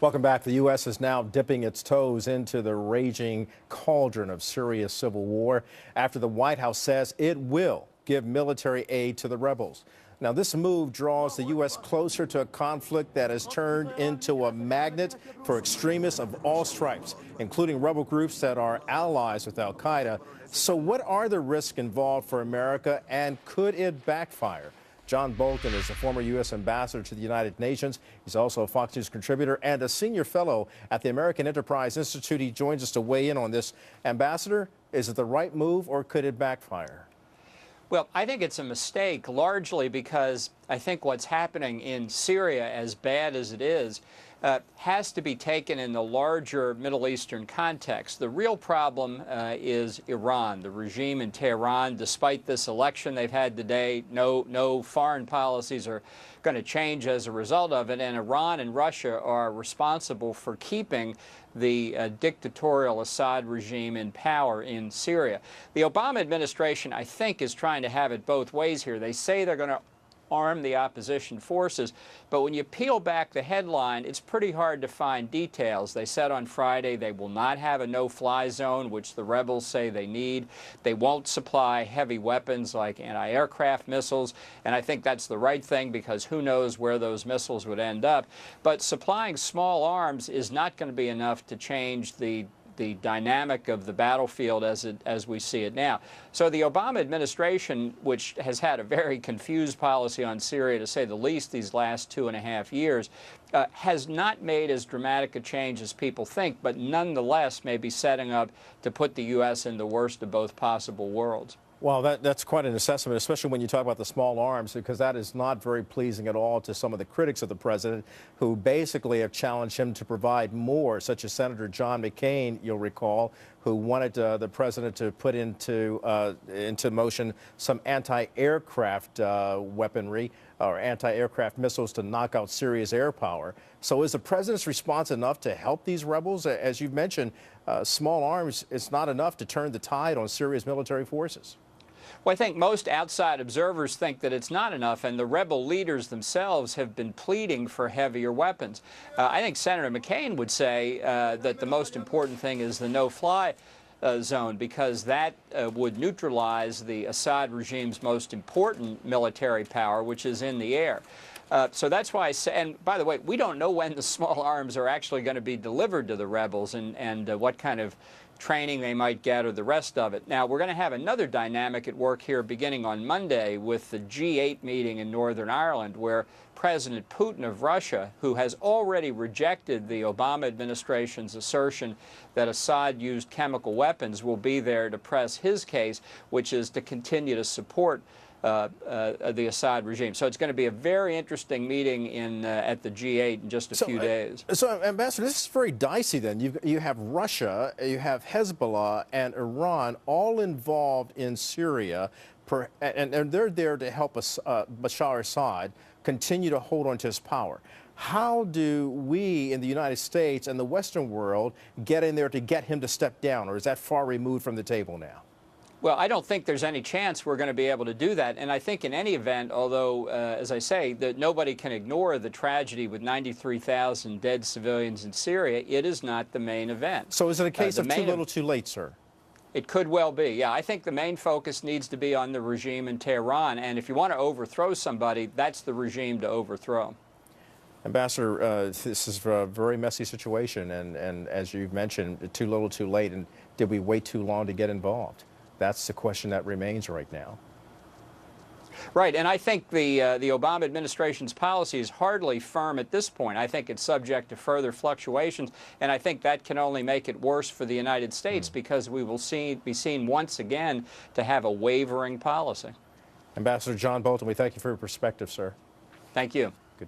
Welcome back. The U.S. is now dipping its toes into the raging cauldron of Syria's civil war after the White House says it will give military aid to the rebels. Now, this move draws the U.S. closer to a conflict that has turned into a magnet for extremists of all stripes, including rebel groups that are allies with al-Qaeda. So what are the risks involved for America, and could it backfire? John Bolton is a former U.S. ambassador to the United Nations. He's also a Fox News contributor and a senior fellow at the American Enterprise Institute. He joins us to weigh in on this. Ambassador, is it the right move or could it backfire? Well, I think it's a mistake, largely because I think what's happening in Syria, as bad as it is, has to be taken in the larger Middle Eastern context. The real problem is Iran, the regime in Tehran. Despite this election they've had today, no foreign policies are going to change as a result of it, and Iran and Russia are responsible for keeping the dictatorial Assad regime in power in Syria. The Obama administration, I think, is trying to have it both ways here. They say they're going to arm the opposition forces, but when you peel back the headline, it's pretty hard to find details. They said on Friday they will not have a no-fly zone, which the rebels say they need. They won't supply heavy weapons like anti-aircraft missiles, and I think that's the right thing because who knows where those missiles would end up. But supplying small arms is not going to be enough to change the dynamic of the battlefield as we see it now. So the Obama administration, which has had a very confused policy on Syria, to say the least, these last 2.5 years, has not made as dramatic a change as people think, but nonetheless may be setting up to put the U.S. in the worst of both possible worlds. Well, that's quite an assessment, especially when you talk about the small arms, because that is not very pleasing at all to some of the critics of the president who basically have challenged him to provide more, such as Senator John McCain, you'll recall, who wanted the president to put into motion some anti-aircraft weaponry or anti-aircraft missiles to knock out Syria's air power. So is the president's response enough to help these rebels? As you've mentioned, small arms is not enough to turn the tide on Syria's military forces. Well, I think most outside observers think that it's not enough, and the rebel leaders themselves have been pleading for heavier weapons. I think Senator McCain would say that the most important thing is the no-fly zone, because that would neutralize the Assad regime's most important military power, which is in the air. So that's why I say, and by the way, we don't know when the small arms are actually going to be delivered to the rebels and what kind of training they might get or the rest of it. Now, we're going to have another dynamic at work here beginning on Monday with the G8 meeting in Northern Ireland, where President Putin of Russia, who has already rejected the Obama administration's assertion that Assad used chemical weapons, will be there to press his case, which is to continue to support the Assad regime. So it's going to be a very interesting meeting at the G8 in just a few days. So, Ambassador, this is very dicey then. You have Russia, you have Hezbollah, and Iran all involved in Syria, and they're there to help us, Bashar Assad continue to hold on to his power. How do we in the United States and the Western world get in there to get him to step down, or is that far removed from the table now? Well, I don't think there's any chance we're going to be able to do that. And I think in any event, although, as I say, that nobody can ignore the tragedy with 93,000 dead civilians in Syria, it is not the main event. So is it a case of too little too late, sir? It could well be. Yeah, I think the main focus needs to be on the regime in Tehran. And if you want to overthrow somebody, that's the regime to overthrow. Ambassador, this is a very messy situation. And as you've mentioned, too little too late. And did we wait too long to get involved? That's the question that remains right now. Right, and I think the Obama administration's policy is hardly firm at this point. I think it's subject to further fluctuations, and I think that can only make it worse for the United States because we will be seen once again to have a wavering policy. Ambassador John Bolton, we thank you for your perspective, sir. Thank you.